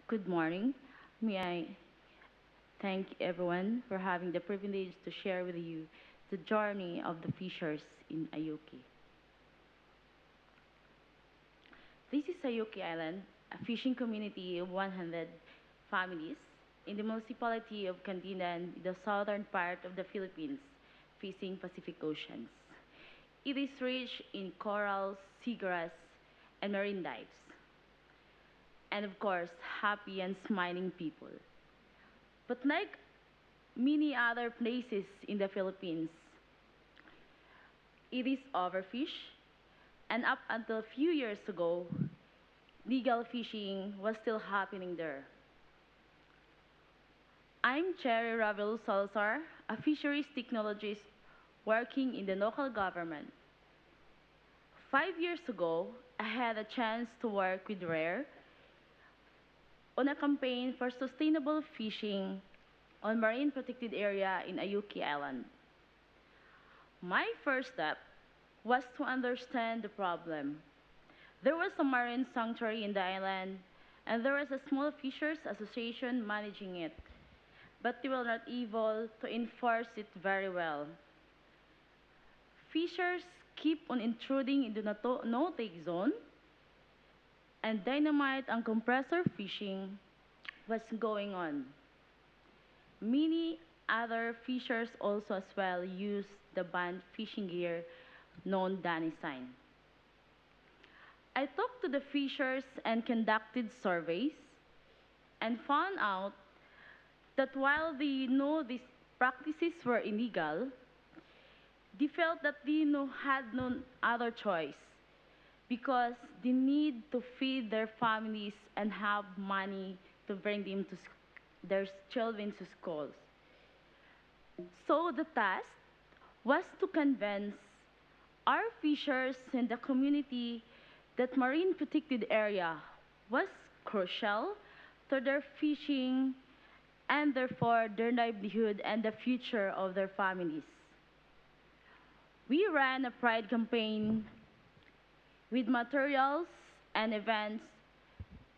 Good morning. May I thank everyone for having the privilege to share with you the journey of the fishers in Ayuki. This is Ayuki Island, a fishing community of 100 families in the municipality of Cantilan, the southern part of the Philippines, facing Pacific Oceans. It is rich in corals, seagrass, and marine lives, and of course, happy and smiling people. But like many other places in the Philippines, it is overfished, and up until a few years ago, legal fishing was still happening there. I'm Cherry Ravelo-Salazar, a fisheries technologist working in the local government. 5 years ago, I had a chance to work with RARE on a campaign for sustainable fishing on marine protected area in Ayuki Island. My first step was to understand the problem. There was a marine sanctuary in the island, and there was a small fishers association managing it, but they were not able to enforce it very well. Fishers keep on intruding into the no-take zone, and dynamite and compressor fishing was going on. Many other fishers also as well used the banned fishing gear known Danny sign. I talked to the fishers and conducted surveys and found out that while they know these practices were illegal, they felt that they had no other choice because they need to feed their families and have money to bring them to their children to schools. So the task was to convince our fishers in the community that marine protected area was crucial to their fishing and therefore their livelihood and the future of their families. We ran a pride campaign with materials and events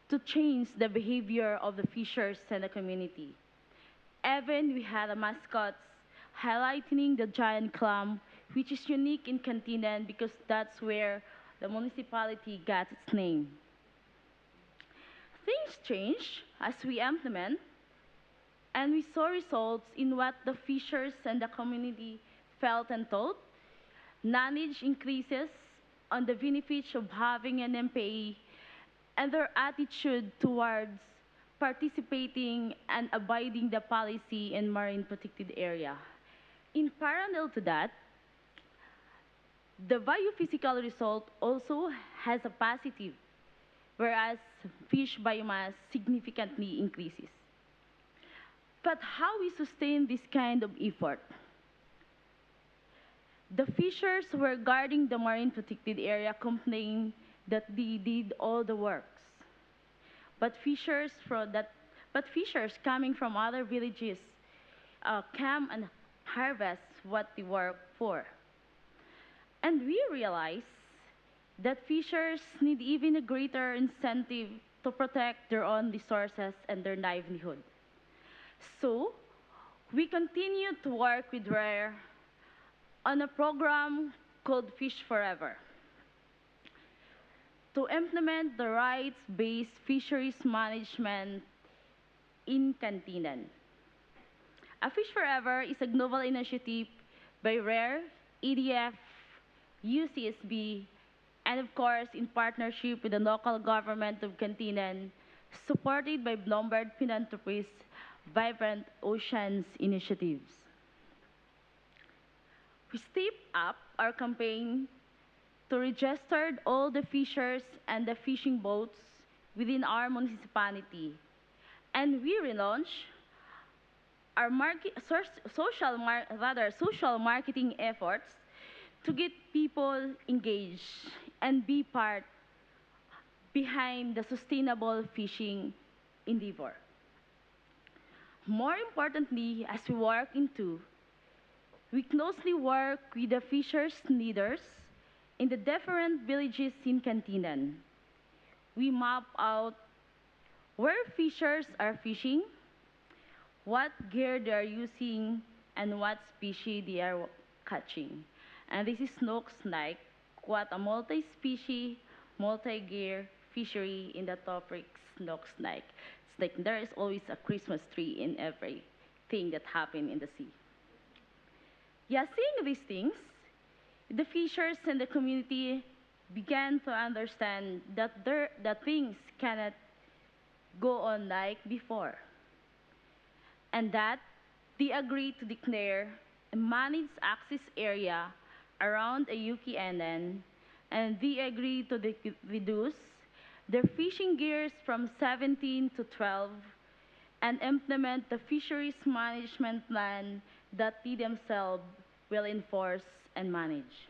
to change the behavior of the fishers in the community. Even we had a mascots highlighting the giant clam, which is unique in Cantilan because that's where the municipality got its name. Things changed as we implement, and we saw results in what the fishers and the community felt and thought. Knowledge increases on the benefits of having an MPA and their attitude towards participating and abiding the policy in marine protected area. In parallel to that, the biophysical result also has a positive, whereas fish biomass significantly increases. But how we sustain this kind of effort? The fishers who were guarding the marine protected area complained that they did all the works. But fishers coming from other villages come and harvest what they work for. And we realize that fishers need even a greater incentive to protect their own resources and their livelihood. So, we continue to work with RARE on a program called Fish Forever to implement the rights-based fisheries management in Cantilan. A Fish Forever is a global initiative by RARE, EDF, UCSB, and of course in partnership with the local government of Cantilan, supported by Bloomberg Philanthropies' Vibrant Oceans initiatives. We stepped up our campaign to register all the fishers and the fishing boats within our municipality. And we relaunched our social marketing efforts to get people engaged and be part behind the sustainable fishing endeavor. More importantly, as we work into, we closely work with the fishers leaders in the different villages in Cantilan. We map out where fishers are fishing, what gear they are using, and what species they are catching. And this is snook snake, what a multi-species, multi-gear fishery in the topic snook snake. It's like there is always a Christmas tree in everything that happen in the sea. Yeah, seeing these things, the fishers and the community began to understand that things cannot go on like before, and that they agreed to declare a managed access area around Ayuki Island, and they agreed to reduce their fishing gears from 17 to 12 and implement the fisheries management plan that they themselves will enforce and manage.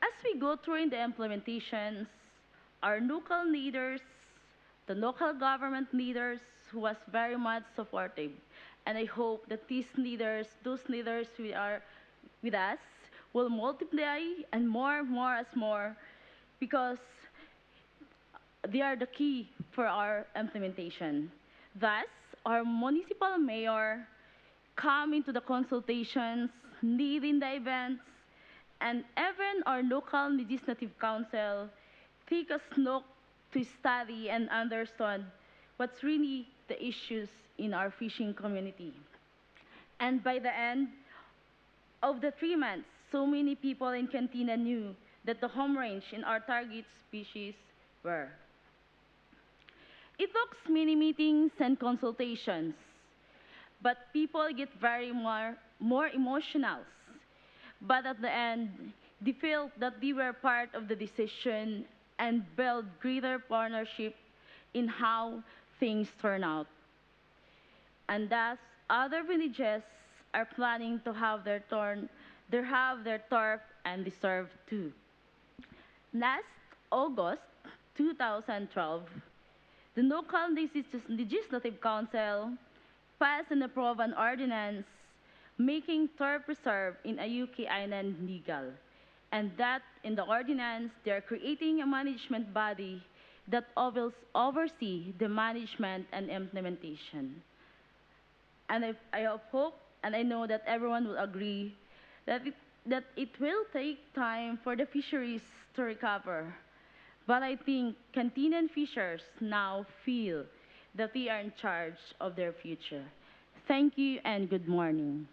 As we go through in the implementations, our local leaders, the local government leaders who was very much supportive, and I hope that those leaders who are with us, will multiply and more as more, because they are the key for our implementation. Thus, our municipal mayor come into the consultations, leading the events, and even our local legislative council take a look to study and understand what's really the issues in our fishing community. And by the end of the 3 months, so many people in Cantilan knew that the home range in our target species were. It took many meetings and consultations, but people get very more emotional. But at the end, they felt that they were part of the decision and build greater partnership in how things turn out. And thus, other villages are planning to have their turf and deserve too. Last August 2012, the local legislative council passed and approved an ordinance making turf reserve in Ayuki Island legal. And that in the ordinance, they're creating a management body that oversee the management and implementation. And I hope and I know that everyone will agree that it will take time for the fisheries to recover. But I think Cantilan fishers now feel that they are in charge of their future. Thank you and good morning.